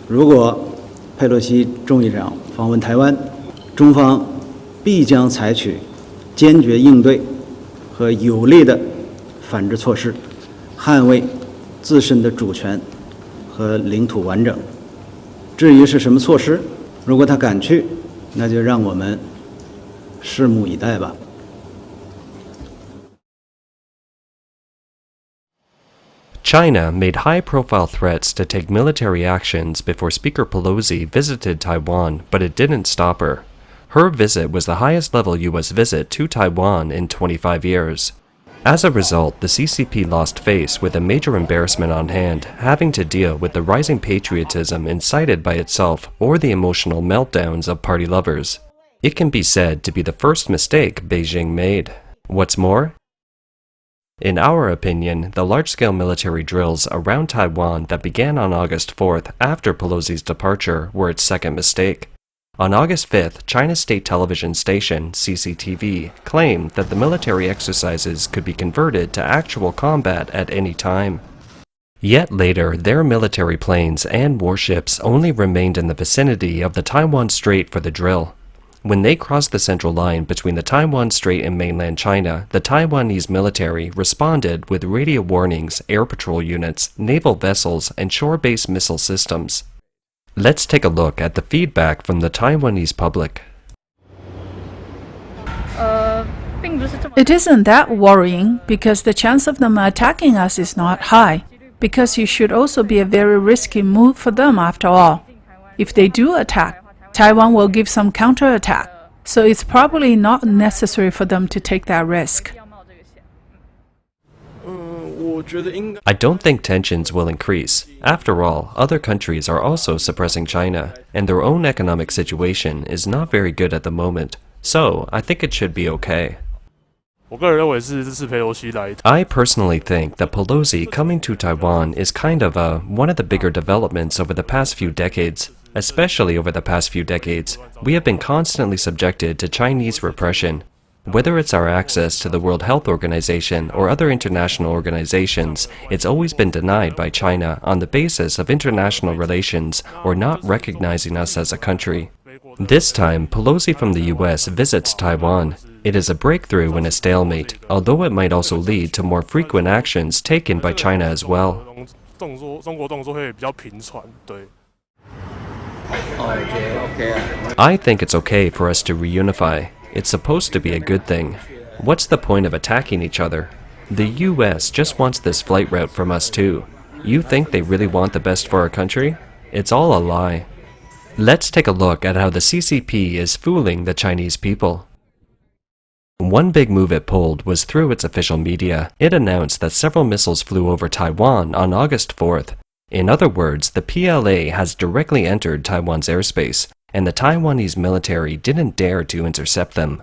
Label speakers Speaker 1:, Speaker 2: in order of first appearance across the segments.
Speaker 1: 如果佩洛西众议长访问台湾，中方必将采取坚决应对和有力的反制措施，捍卫自身的主权和领土完整。至于是什么措施，如果他敢去，那就让我们拭目以待吧。
Speaker 2: China made high-profile threats to take military actions before Speaker Pelosi visited Taiwan, but it didn't stop her. Her visit was the highest-level U.S. visit to Taiwan in 25 years. As a result, the CCP lost face with a major embarrassment on hand, having to deal with the rising patriotism incited by itself or the emotional meltdowns of party lovers. It can be said to be the first mistake Beijing made. What's more, in our opinion, the large-scale military drills around Taiwan that began on August 4th after Pelosi's departure were its second mistake. On August 5th, China's state television station, CCTV, claimed that the military exercises could be converted to actual combat at any time. Yet later, their military planes and warships only remained in the vicinity of the Taiwan Strait for the drill. When they crossed the central line between the Taiwan Strait and mainland China, the Taiwanese military responded with radio warnings, air patrol units, naval vessels, and shore-based missile systems. Let's take a look at the feedback from the Taiwanese public.
Speaker 3: It isn't that worrying because the chance of them attacking us is not high, because it should also be a very risky move for them after all. If they do attack, Taiwan will give some counterattack, so it's probably not necessary for them to take that risk.
Speaker 2: I don't think tensions will increase. After all, other countries are also suppressing China, and their own economic situation is not very good at the moment, so I think it should be okay. I personally think that Pelosi coming to Taiwan is kind of one of the bigger developments over the past few decades. Especially over the past few decades, we have been constantly subjected to Chinese repression. Whether it's our access to the World Health Organization or other international organizations, it's always been denied by China on the basis of international relations or not recognizing us as a country. This time, Pelosi from the US visits Taiwan. It is a breakthrough in a stalemate, although it might also lead to more frequent actions taken by China as well. I think it's okay for us to reunify. It's supposed to be a good thing. What's the point of attacking each other? The US just wants this flight route from us too. You think they really want the best for our country? It's all a lie. Let's take a look at how the CCP is fooling the Chinese people. One big move it pulled was through its official media. It announced that several missiles flew over Taiwan on August 4th. In other words, the PLA has directly entered Taiwan's airspace, and the Taiwanese military didn't dare to intercept them.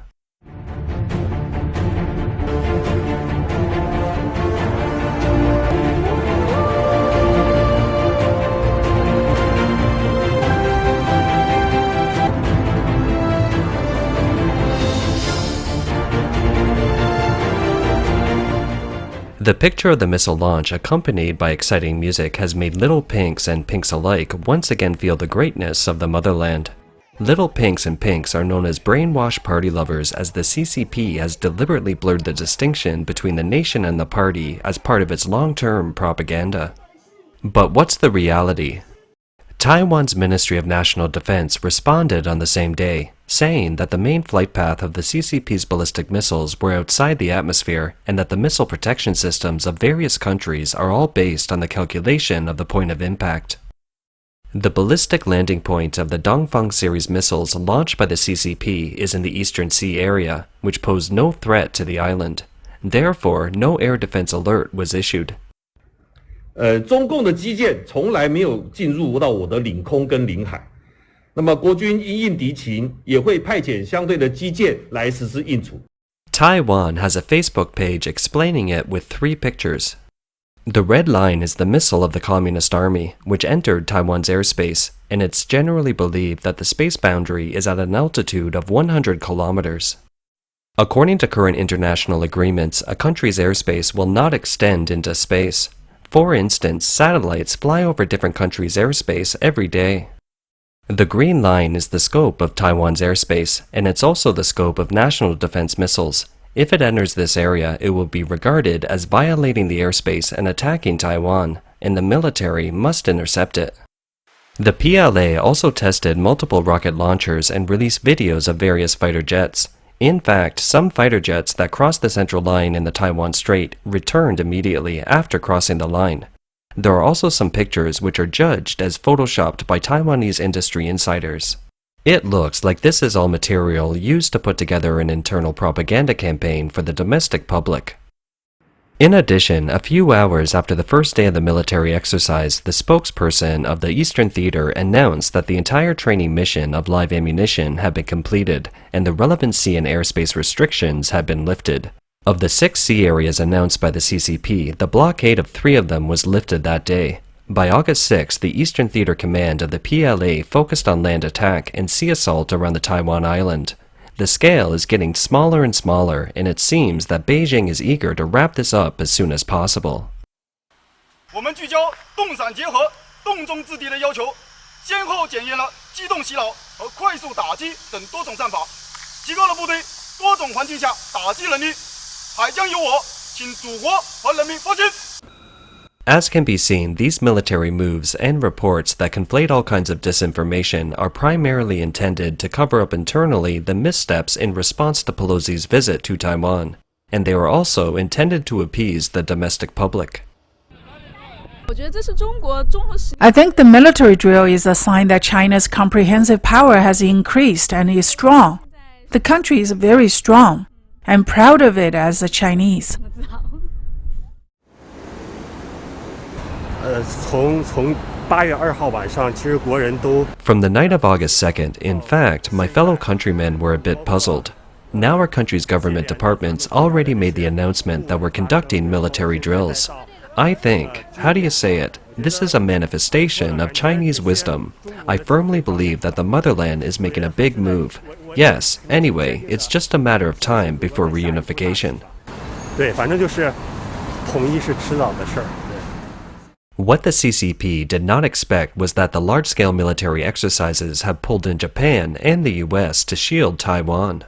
Speaker 2: The picture of the missile launch accompanied by exciting music has made little pinks and pinks alike once again feel the greatness of the motherland. Little pinks and pinks are known as brainwashed party lovers, as the CCP has deliberately blurred the distinction between the nation and the party as part of its long-term propaganda. But what's the reality? Taiwan's Ministry of National Defense responded on the same day, saying that the main flight path of the CCP's ballistic missiles were outside the atmosphere and that the missile protection systems of various countries are all based on the calculation of the point of impact. The ballistic landing point of the Dongfang series missiles launched by the CCP is in the Eastern Sea area, which posed no threat to the island. Therefore, no air defense alert was issued.
Speaker 4: 中共的基建从来没有进入到我的领空跟领海，那么国军因应敌情也会派遣相对的基建来实施应处。
Speaker 2: Taiwan has a Facebook page explaining it with 3 pictures. The red line is the missile of the Communist Army, which entered Taiwan's airspace, and it's generally believed that the space boundary is at an altitude of 100 kilometers. According to current international agreements, a country's airspace will not extend into space. For instance, satellites fly over different countries' airspace every day. The green line is the scope of Taiwan's airspace, and it's also the scope of national defense missiles. If it enters this area, it will be regarded as violating the airspace and attacking Taiwan, and the military must intercept it. The PLA also tested multiple rocket launchers and released videos of various fighter jets. In fact, some fighter jets that crossed the central line in the Taiwan Strait returned immediately after crossing the line. There are also some pictures which are judged as photoshopped by Taiwanese industry insiders. It looks like this is all material used to put together an internal propaganda campaign for the domestic public. In addition, a few hours after the first day of the military exercise, the spokesperson of the Eastern Theater announced that the entire training mission of live ammunition had been completed and the relevant sea and airspace restrictions had been lifted. Of the 6 sea areas announced by the CCP, the blockade of 3 of them was lifted that day. By August 6, the Eastern Theater Command of the PLA focused on land attack and sea assault around the Taiwan island. The scale is getting smaller and smaller, and it seems that Beijing is eager to wrap this up as soon as possible.
Speaker 5: 我们聚焦动散结合、动中制敌的要求，先后检验了机动袭扰和快速打击等多种战法，提高了部队多种环境下打击能力。海将有我，请祖国和人民放心。
Speaker 2: As can be seen, these military moves and reports that conflate all kinds of disinformation are primarily intended to cover up internally the missteps in response to Pelosi's visit to Taiwan, and they are also intended to appease the domestic public.
Speaker 3: I think the military drill is a sign that China's comprehensive power has increased and is strong. The country is very strong. I'm proud of it as a Chinese.
Speaker 2: From the night of August 2nd, in fact, my fellow countrymen were a bit puzzled. Now our country's government departments already made the announcement that we're conducting military drills. I think, how do you say it, this is a manifestation of Chinese wisdom. I firmly believe that the motherland is making a big move. Yes, anyway, it's just a matter of time before reunification. What the CCP did not expect was that the large-scale military exercises have pulled in Japan and the US to shield Taiwan.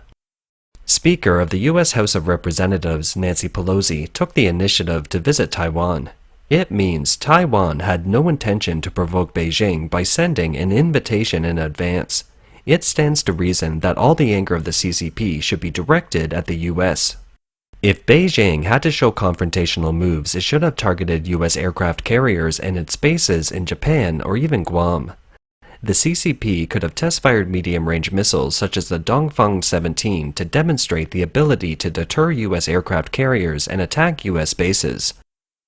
Speaker 2: Speaker of the US House of Representatives Nancy Pelosi took the initiative to visit Taiwan. It means Taiwan had no intention to provoke Beijing by sending an invitation in advance. It stands to reason that all the anger of the CCP should be directed at the US. If Beijing had to show confrontational moves, it should have targeted US aircraft carriers and its bases in Japan or even Guam. The CCP could have test-fired medium-range missiles such as the Dongfeng 17 to demonstrate the ability to deter US aircraft carriers and attack US bases.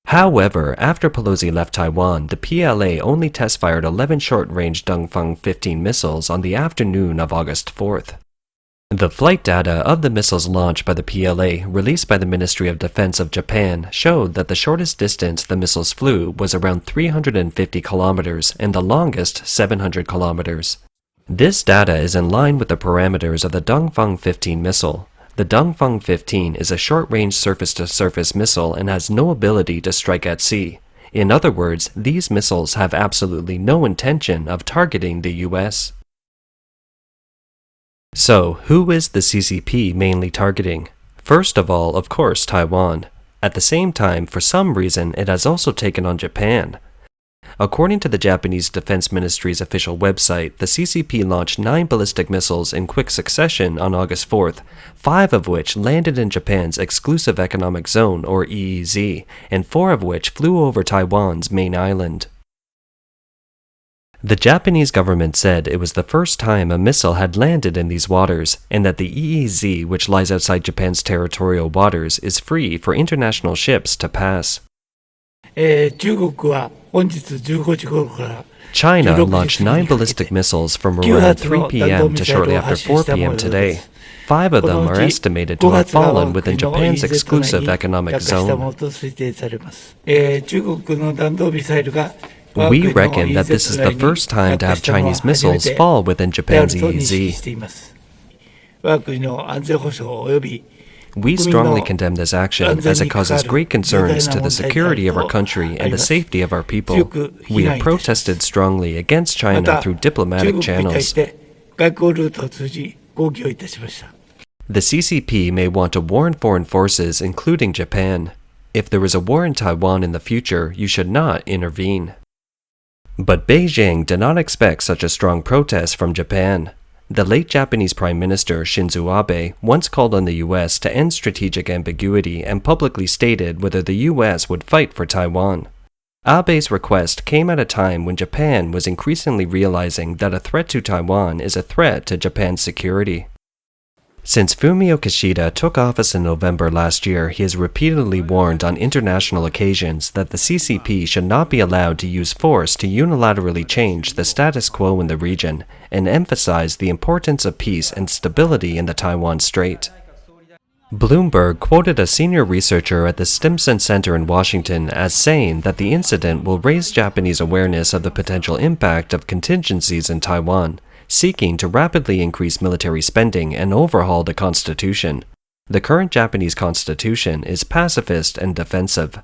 Speaker 2: However, after Pelosi left Taiwan, the PLA only test-fired 11 short-range Dongfeng 15 missiles on the afternoon of August 4th. The flight data of the missiles launched by the PLA, released by the Ministry of Defense of Japan, showed that the shortest distance the missiles flew was around 350 kilometers and the longest 700 kilometers. This data is in line with the parameters of the Dongfeng 15 missile. The Dongfeng 15 is a short-range surface-to-surface missile and has no ability to strike at sea. In other words, these missiles have absolutely no intention of targeting the US. So, who is the CCP mainly targeting? First of all, of course, Taiwan. At the same time, for some reason, it has also taken on Japan. According to the Japanese Defense Ministry's official website, the CCP launched 9 ballistic missiles in quick succession on August 4th, 5 of which landed in Japan's Exclusive Economic Zone, or EEZ, and 4 of which flew over Taiwan's main island. The Japanese government said it was the first time a missile had landed in these waters, and that the EEZ, which lies outside Japan's territorial waters, is free for international ships to pass. China launched 9 ballistic missiles from around 3 p.m. to shortly after 4 p.m. today. 5 of them are estimated to have fallen within Japan's exclusive economic zone. We reckon that this is the first time to have Chinese missiles fall within Japan's EEZ. We strongly condemn this action as it causes great concerns to the security of our country and the safety of our people. We have protested strongly against China through diplomatic channels. The CCP may want to warn foreign forces, including Japan. If there is a war in Taiwan in the future, you should not intervene. But Beijing did not expect such a strong protest from Japan. The late Japanese Prime Minister Shinzo Abe once called on the US to end strategic ambiguity and publicly stated whether the US would fight for Taiwan. Abe's request came at a time when Japan was increasingly realizing that a threat to Taiwan is a threat to Japan's security. Since Fumio Kishida took office in November last year, he has repeatedly warned on international occasions that the CCP should not be allowed to use force to unilaterally change the status quo in the region and emphasized the importance of peace and stability in the Taiwan Strait. Bloomberg quoted a senior researcher at the Stimson Center in Washington as saying that the incident will raise Japanese awareness of the potential impact of contingencies in Taiwan, seeking to rapidly increase military spending and overhaul the constitution. The current Japanese constitution is pacifist and defensive.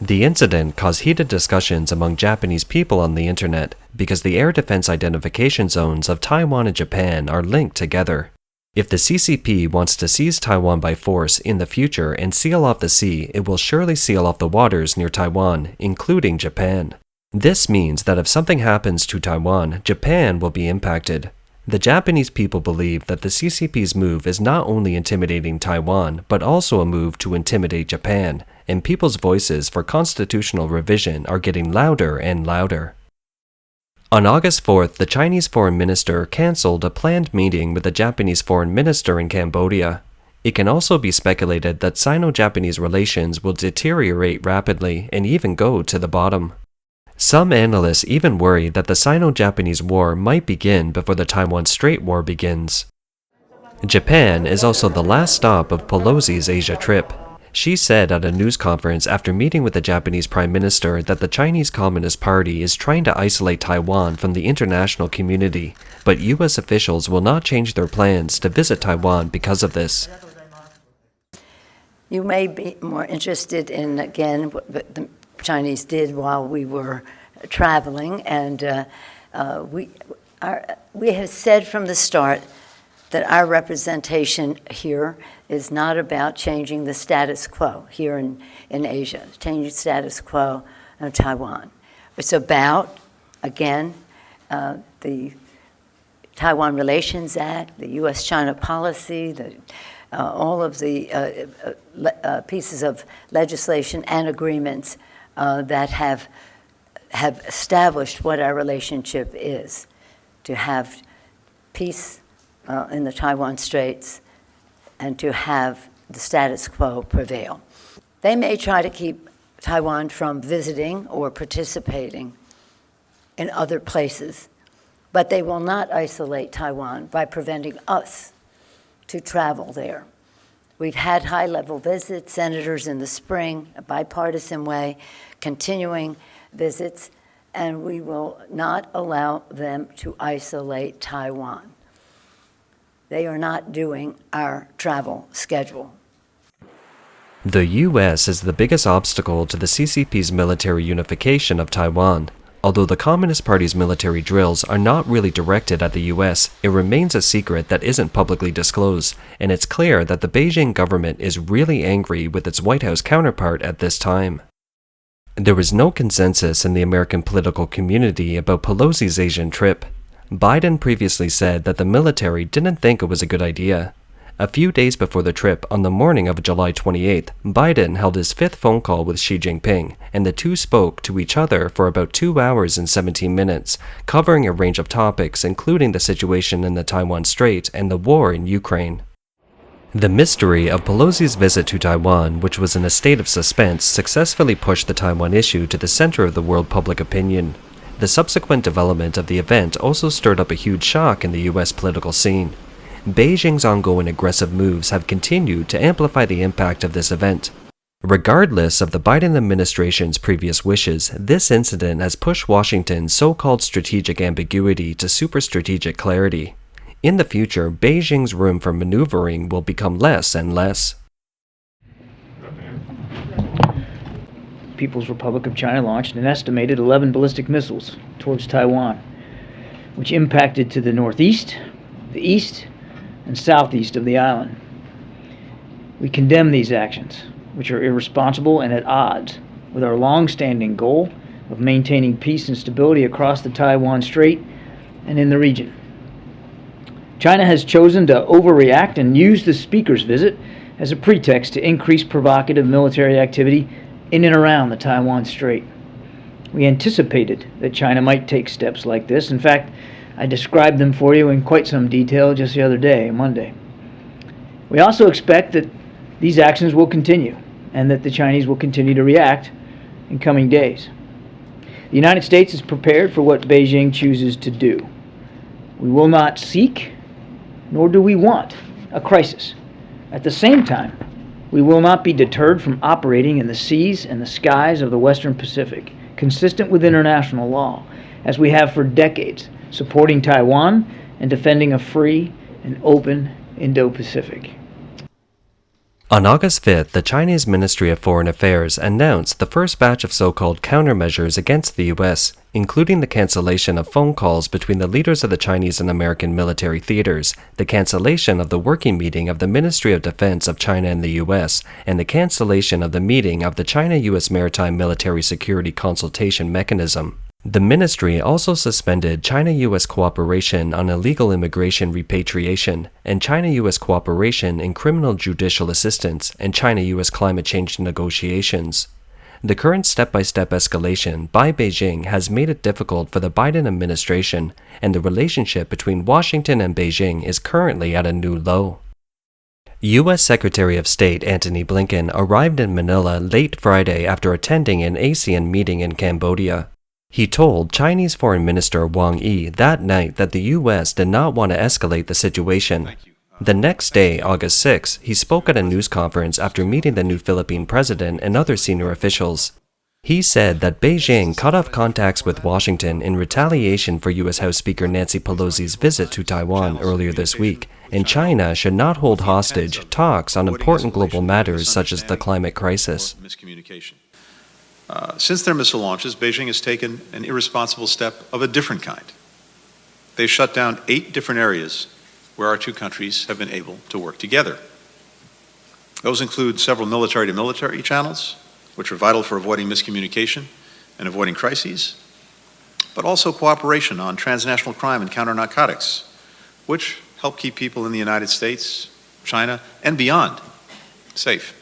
Speaker 2: The incident caused heated discussions among Japanese people on the internet because the air defense identification zones of Taiwan and Japan are linked together. If the CCP wants to seize Taiwan by force in the future and seal off the sea, it will surely seal off the waters near Taiwan, including Japan. This means that if something happens to Taiwan, Japan will be impacted. The Japanese people believe that the CCP's move is not only intimidating Taiwan, but also a move to intimidate Japan, and people's voices for constitutional revision are getting louder and louder. On August 4th, the Chinese foreign minister cancelled a planned meeting with the Japanese foreign minister in Cambodia. It can also be speculated that Sino-Japanese relations will deteriorate rapidly and even go to the bottom. Some analysts even worry that the Sino-Japanese War might begin before the Taiwan Strait War begins. Japan is also the last stop of Pelosi's Asia trip. She said at a news conference after meeting with the Japanese Prime Minister that the Chinese Communist Party is trying to isolate Taiwan from the international community, but US officials will not change their plans to visit Taiwan because of this.
Speaker 6: You may be more interested in, again, what the Chinese did while we were traveling, and we have said from the start that our representation here is not about changing the status quo here in Asia, changing the status quo in Taiwan. It's about, again, the Taiwan Relations Act, the U.S.-China policy, all of the pieces of legislation and agreements that have established what our relationship is, to have peace in the Taiwan Straits and to have the status quo prevail. They may try to keep Taiwan from visiting or participating in other places, but they will not isolate Taiwan by preventing us to travel there. We've had high-level visits, senators in the spring, a bipartisan way, continuing visits, and we will not allow them to isolate Taiwan. They are not doing our travel schedule.
Speaker 2: The US is the biggest obstacle to the CCP's military unification of Taiwan. Although the Communist Party's military drills are not really directed at the US, it remains a secret that isn't publicly disclosed, and it's clear that the Beijing government is really angry with its White House counterpart at this time. There was no consensus in the American political community about Pelosi's Asian trip. Biden previously said that the military didn't think it was a good idea. A few days before the trip, on the morning of July 28th, Biden held his fifth phone call with Xi Jinping, and the two spoke to each other for about 2 hours and 17 minutes, covering a range of topics including the situation in the Taiwan Strait and the war in Ukraine. The mystery of Pelosi's visit to Taiwan, which was in a state of suspense, successfully pushed the Taiwan issue to the center of the world public opinion. The subsequent development of the event also stirred up a huge shock in the US political scene. Beijing's ongoing aggressive moves have continued to amplify the impact of this event. Regardless of the Biden administration's previous wishes, this incident has pushed Washington's so-called strategic ambiguity to super-strategic clarity. In the future, Beijing's room for maneuvering will become less and less.
Speaker 7: People's Republic of China launched an estimated 11 ballistic missiles towards Taiwan, which impacted to the northeast, the east, and southeast of the island. We condemn these actions, which are irresponsible and at odds with our long-standing goal of maintaining peace and stability across the Taiwan Strait and in the region. China has chosen to overreact and use the Speaker's visit as a pretext to increase provocative military activity in and around the Taiwan Strait. We anticipated that China might take steps like this. In fact, I described them for you in quite some detail just the other day, Monday. We also expect that these actions will continue and that the Chinese will continue to react in coming days. The United States is prepared for what Beijing chooses to do. We will not seek, nor do we want, a crisis. At the same time, we will not be deterred from operating in the seas and the skies of the Western Pacific, consistent with international law, as we have for decades, supporting Taiwan and defending a free and open Indo-Pacific.
Speaker 2: On August 5th, the Chinese Ministry of Foreign Affairs announced the first batch of so-called countermeasures against the U.S., including the cancellation of phone calls between the leaders of the Chinese and American military theaters, the cancellation of the working meeting of the Ministry of Defense of China and the U.S., and the cancellation of the meeting of the China-U.S. Maritime Military Security Consultation Mechanism. The ministry also suspended China-U.S. cooperation on illegal immigration repatriation and China-U.S. cooperation in criminal judicial assistance and China-U.S. climate change negotiations. The current step-by-step escalation by Beijing has made it difficult for the Biden administration, and the relationship between Washington and Beijing is currently at a new low. U.S. Secretary of State Antony Blinken arrived in Manila late Friday after attending an ASEAN meeting in Cambodia. He told Chinese Foreign Minister Wang Yi that night that the U.S. did not want to escalate the situation. The next day, August 6, he spoke at a news conference after meeting the new Philippine president and other senior officials. He said that Beijing cut off contacts with Washington in retaliation for U.S. House Speaker Nancy Pelosi's visit to Taiwan earlier this week, and China should not hold hostage talks on important global matters such as the climate crisis.
Speaker 8: Since their missile launches, Beijing has taken an irresponsible step of a different kind. They've shut down 8 different areas where our two countries have been able to work together. Those include several military-to-military channels, which are vital for avoiding miscommunication and avoiding crises, but also cooperation on transnational crime and counter-narcotics, which help keep people in the United States, China, and beyond safe.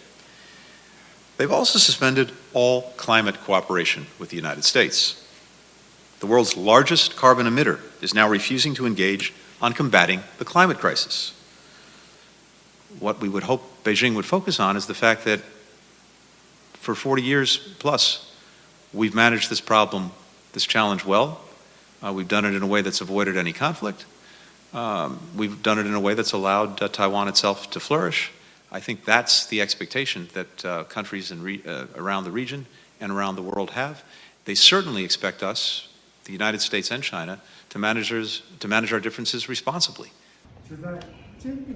Speaker 8: They've also suspended all climate cooperation with the United States. The world's largest carbon emitter is now refusing to engage on combating the climate crisis. What we would hope Beijing would focus on is the fact that for 40 years plus, we've managed this problem, this challenge well. We've done it in a way that's avoided any conflict. We've done it in a way that's allowed Taiwan itself to flourish. I think that's the expectation that countries around the region and around the world have. They certainly expect us, the United States and China, to manage our differences responsibly.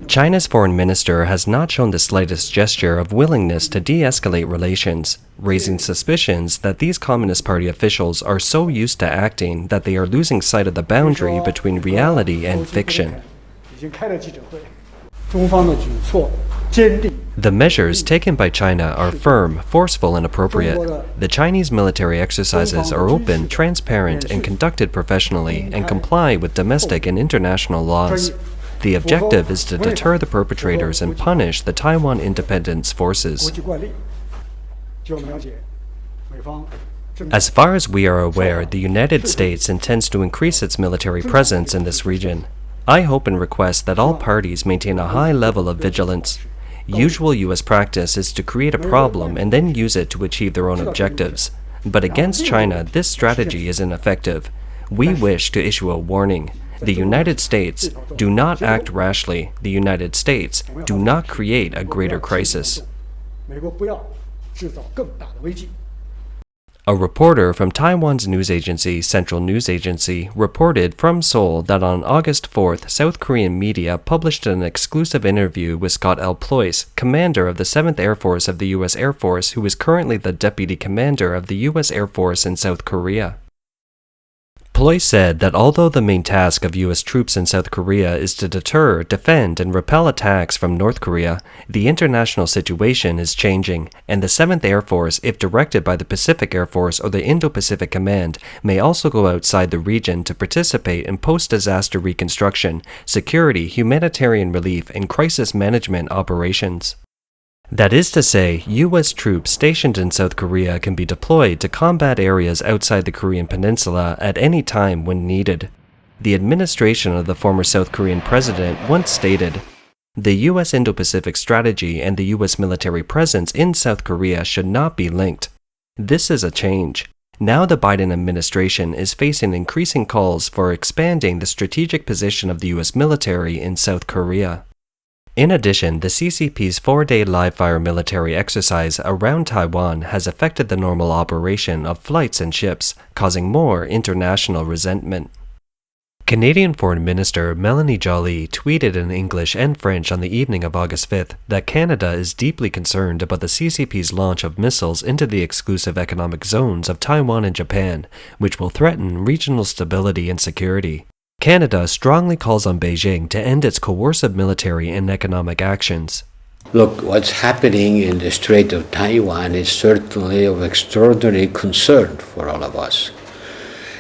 Speaker 2: China's foreign minister has not shown the slightest gesture of willingness to de-escalate relations, raising suspicions that these Communist Party officials are so used to acting that they are losing sight of the boundary between reality and fiction. The measures taken by China are firm, forceful, and appropriate. The Chinese military exercises are open, transparent, and conducted professionally and comply with domestic and international laws. The objective is to deter the perpetrators and punish the Taiwan Independence Forces. As far as we are aware, the United States intends to increase its military presence in this region. I hope and request that all parties maintain a high level of vigilance. Usual U.S. practice is to create a problem and then use it to achieve their own objectives. But against China, this strategy is ineffective. We wish to issue a warning. The United States, do not act rashly. The United States, do not create a greater crisis. A reporter from Taiwan's news agency, Central News Agency, reported from Seoul that on August 4th, South Korean media published an exclusive interview with Scott L. Ployce, commander of the 7th Air Force of the U.S. Air Force, who is currently the deputy commander of the U.S. Air Force in South Korea. Ployce said that although the main task of U.S. troops in South Korea is to deter, defend, and repel attacks from North Korea, the international situation is changing, and the 7th Air Force, if directed by the Pacific Air Force or the Indo-Pacific Command, may also go outside the region to participate in post-disaster reconstruction, security, humanitarian relief, and crisis management operations. That is to say, U.S. troops stationed in South Korea can be deployed to combat areas outside the Korean peninsula at any time when needed. The administration of the former South Korean president once stated, "The U.S. Indo-Pacific strategy and the U.S. military presence in South Korea should not be linked." This is a change. Now the Biden administration is facing increasing calls for expanding the strategic position of the U.S. military in South Korea. In addition, the CCP's 4-day live-fire military exercise around Taiwan has affected the normal operation of flights and ships, causing more international resentment. Canadian Foreign Minister Melanie Joly tweeted in English and French on the evening of August 5th that Canada is deeply concerned about the CCP's launch of missiles into the exclusive economic zones of Taiwan and Japan, which will threaten regional stability and security. Canada strongly calls on Beijing to end its coercive military and economic actions.
Speaker 9: Look, what's happening in the Strait of Taiwan is certainly of extraordinary concern for all of us.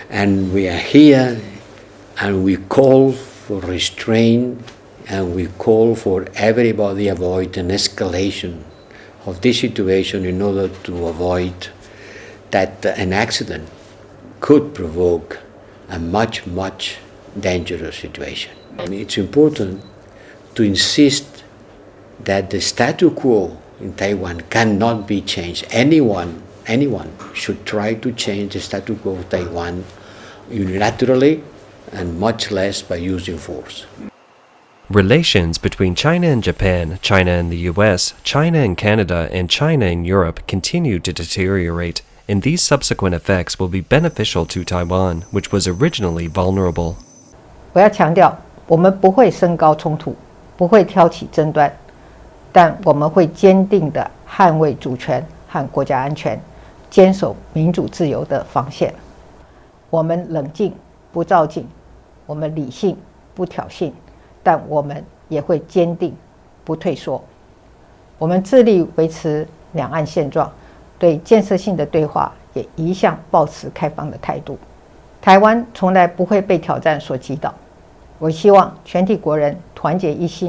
Speaker 9: And we are here and we call for restraint and we call for everybody avoid an escalation of this situation in order to avoid that an accident could provoke a much dangerous situation. It's important to insist that the status quo in Taiwan cannot be changed. Anyone should try to change the status quo of Taiwan unilaterally and much less by using force.
Speaker 2: Relations between China and Japan, China and the US, China and Canada, and China and Europe continue to deteriorate, and these subsequent effects will be beneficial to Taiwan, which was originally vulnerable.
Speaker 10: 我要强调，我们不会升高冲突，不会挑起争端，但我们会坚定地捍卫主权和国家安全，坚守民主自由的防线。我们冷静，不躁进；我们理性，不挑衅；但我们也会坚定，不退缩。我们致力维持两岸现状，对建设性的对话也一向抱持开放的态度。台湾从来不会被挑战所击倒。我希望全体国人团结一心。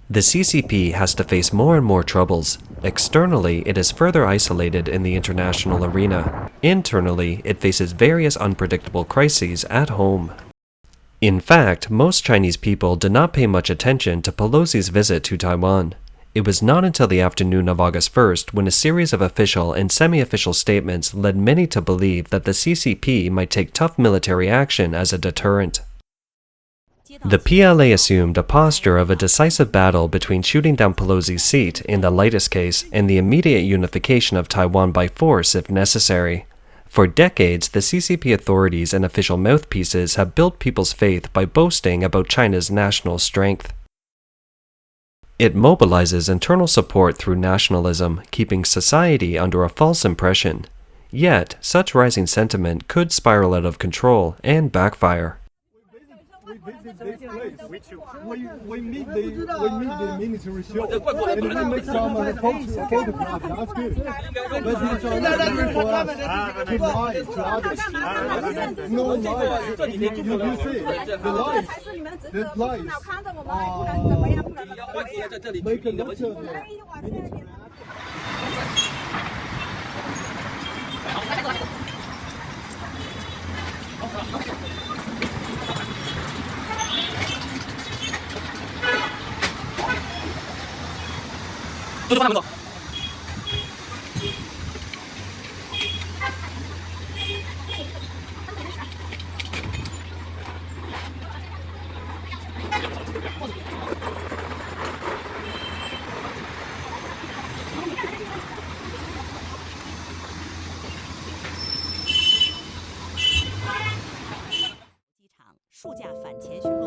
Speaker 2: The CCP has to face more and more troubles. Externally, it is further isolated in the international arena. Internally, it faces various unpredictable crises at home. In fact, most Chinese people did not pay much attention to Pelosi's visit to Taiwan. It was not until the afternoon of August 1st when a series of official and semi-official statements led many to believe that the CCP might take tough military action as a deterrent. The PLA assumed a posture of a decisive battle between shooting down Pelosi's seat in the lightest case and the immediate unification of Taiwan by force if necessary. For decades, the CCP authorities and official mouthpieces have built people's faith by boasting about China's national strength. It mobilizes internal support through nationalism, keeping society under a false impression. Yet, such rising sentiment could spiral out of control and backfire.
Speaker 5: We meet the military show and we make some photographs. That's good. But it's not for us to lie to others. No lies. You see, the lies make a lot of
Speaker 11: 数架反潜巡逻。